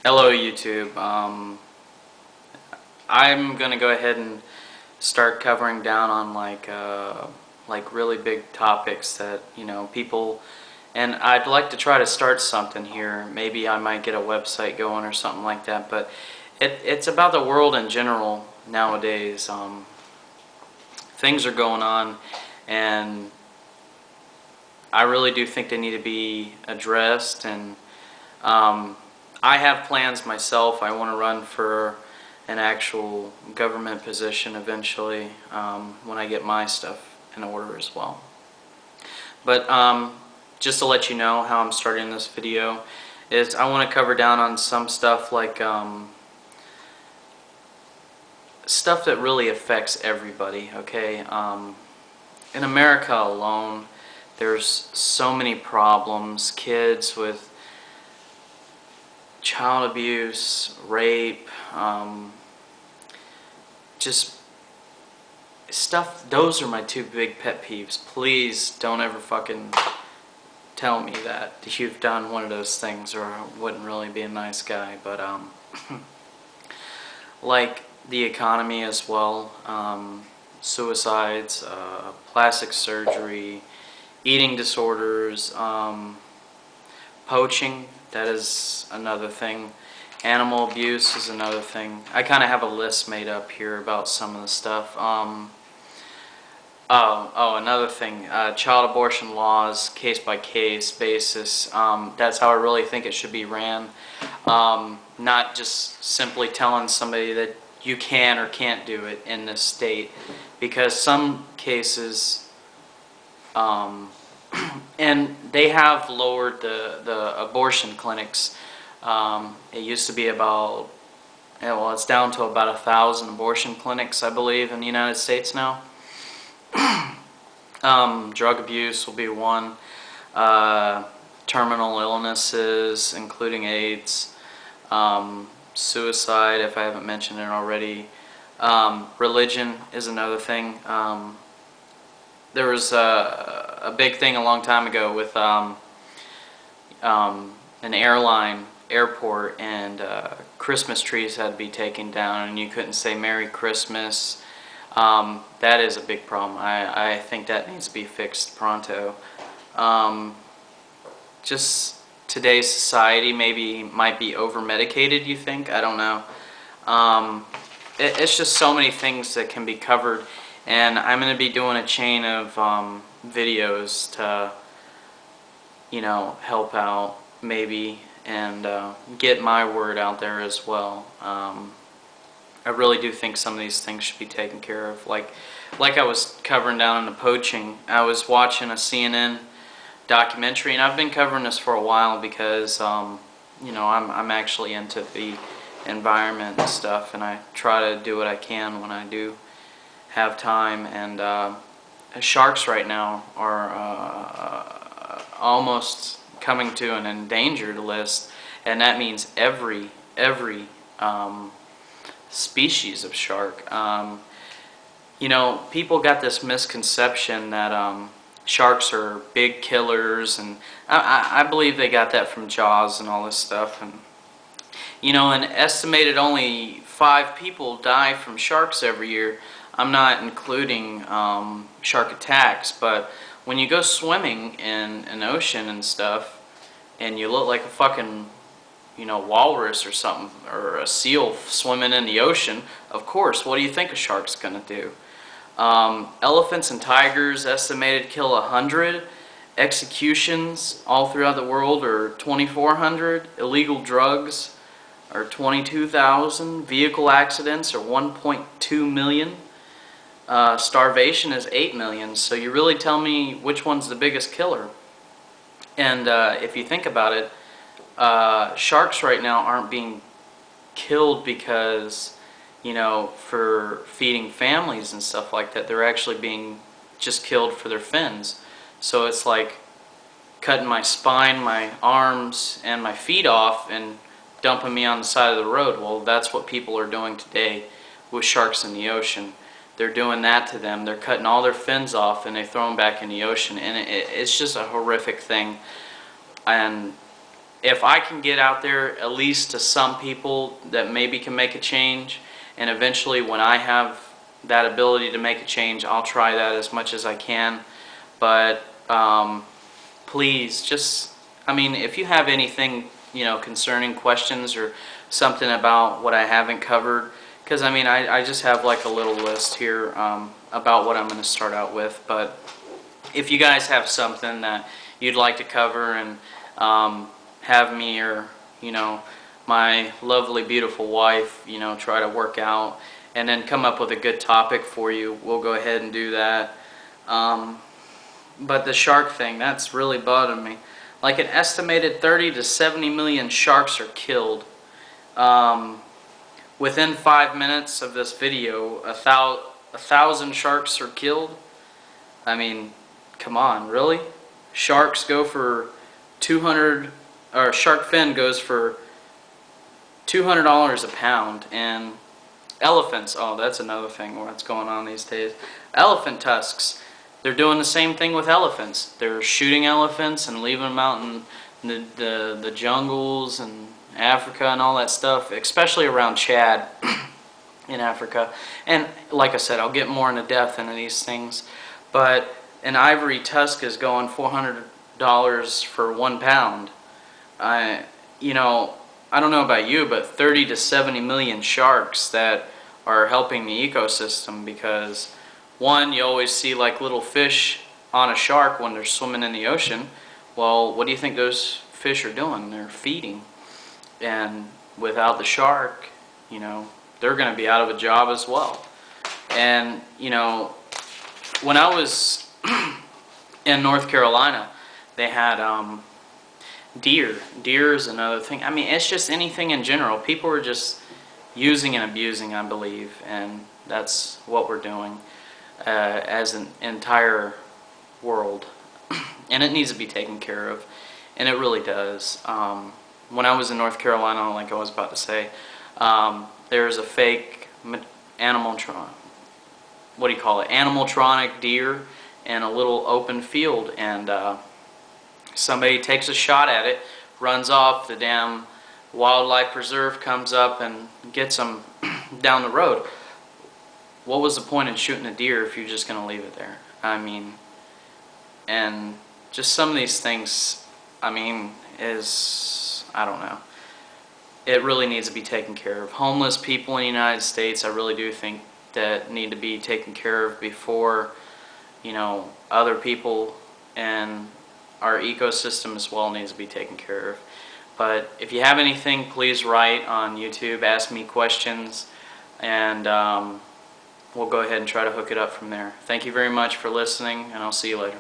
Hello YouTube. I'm gonna go ahead and start covering down on like really big topics that people, and I'd like to try to start something here. Maybe I might get a website going or something like that. But it's about the world in general nowadays. Things are going on, and I really do think they need to be addressed. And I have plans myself. I want to run for an actual government position eventually, when I get my stuff in order as well. But just to let you know how I'm starting this video is I want to cover down on some stuff like stuff that really affects everybody, okay? In America alone, there's so many problems. Kids with child abuse, rape, just stuff. Those are my two big pet peeves. Please don't ever fucking tell me that you've done one of those things, or I wouldn't really be a nice guy. But like the economy as well, suicides, plastic surgery, eating disorders, poaching, that is another thing. Animal abuse is another thing. I kind of have a list made up here about some of the stuff. Another thing, child abortion laws, case-by-case basis. That's how I really think it should be ran. Not just simply telling somebody that you can or can't do it in this state. Because some cases, and they have lowered the abortion clinics. It used to be about, well, it's down to about 1,000 abortion clinics, I believe, in the United States now. Drug abuse will be one. Terminal illnesses, including AIDS. Suicide, if I haven't mentioned it already. Religion is another thing. There was a big thing a long time ago with an airport, and Christmas trees had to be taken down, and you couldn't say Merry Christmas. That is a big problem. I think that needs to be fixed pronto. Just today's society might be over-medicated, you think? I don't know. It's just so many things that can be covered, and I'm going to be doing a chain of videos to, help out maybe, and get my word out there as well. I really do think some of these things should be taken care of. Like I was covering down in the poaching, I was watching a CNN documentary, and I've been covering this for a while because I'm actually into the environment and stuff, and I try to do what I can when I do have time. And sharks right now are almost coming to an endangered list, and that means every species of shark. People got this misconception that sharks are big killers, and I believe they got that from Jaws and all this stuff. And an estimated only 5 people die from sharks every year. I'm not including shark attacks, but when you go swimming in an ocean and stuff, and you look like a fucking walrus or something, or a seal swimming in the ocean, of course, what do you think a shark's gonna do? Elephants and tigers estimated kill 100. Executions all throughout the world are 2,400. Illegal drugs are 22,000. Vehicle accidents are 1.2 million. Starvation is 8 million. So you really tell me which one's the biggest killer? And if you think about it, sharks right now aren't being killed because, for feeding families and stuff like that. They're actually being just killed for their fins. So it's like cutting my spine, my arms, and my feet off and dumping me on the side of the road. Well, that's what people are doing today with sharks in the ocean. They're doing that to them. They're cutting all their fins off and they throw them back in the ocean. And it's just a horrific thing. And if I can get out there at least to some people that maybe can make a change, and eventually when I have that ability to make a change, I'll try that as much as I can. But please, just, I mean, if you have anything, you know, concerning questions or something about what I haven't covered, because I mean, I just have like a little list here about what I'm going to start out with. But if you guys have something that you'd like to cover and have me, or, you know, my lovely beautiful wife, you know, try to work out and then come up with a good topic for you, we'll go ahead and do that. But the shark thing, that's really bothered me. Like, an estimated 30 to 70 million sharks are killed. Within 5 minutes of this video, a thousand sharks are killed. I mean, come on, really? Sharks go for 200, or shark fin goes for $200 a pound, and elephants, oh, that's another thing what's going on these days. Elephant tusks, they're doing the same thing with elephants. They're shooting elephants and leaving them out in the jungles and Africa and all that stuff, especially around Chad in Africa. And like I said, I'll get more into depth into these things, but an ivory tusk is going $400 for 1 pound. You know, I don't know about you, but 30 to 70 million sharks that are helping the ecosystem, because one, you always see like little fish on a shark when they're swimming in the ocean. Well, what do you think those fish are doing? They're feeding. And without the shark, you know, they're going to be out of a job as well. And, you know, when I was in North Carolina, they had deer. Deer is another thing. I mean, it's just anything in general. People are just using and abusing, I believe, and that's what we're doing as an entire world. And it needs to be taken care of, and it really does. When I was in North Carolina, like I was about to say, there's a fake animatronic deer in a little open field, and somebody takes a shot at it, runs off, the damn wildlife preserve comes up and gets them down the road. What was the point in shooting a deer if you're just going to leave it there? I mean, and just some of these things, I mean, I don't know. It really needs to be taken care of. Homeless people in the United States, I really do think that need to be taken care of before, you know, other people, and our ecosystem as well needs to be taken care of. But if you have anything, please write on YouTube, ask me questions, and we'll go ahead and try to hook it up from there. Thank you very much for listening, and I'll see you later.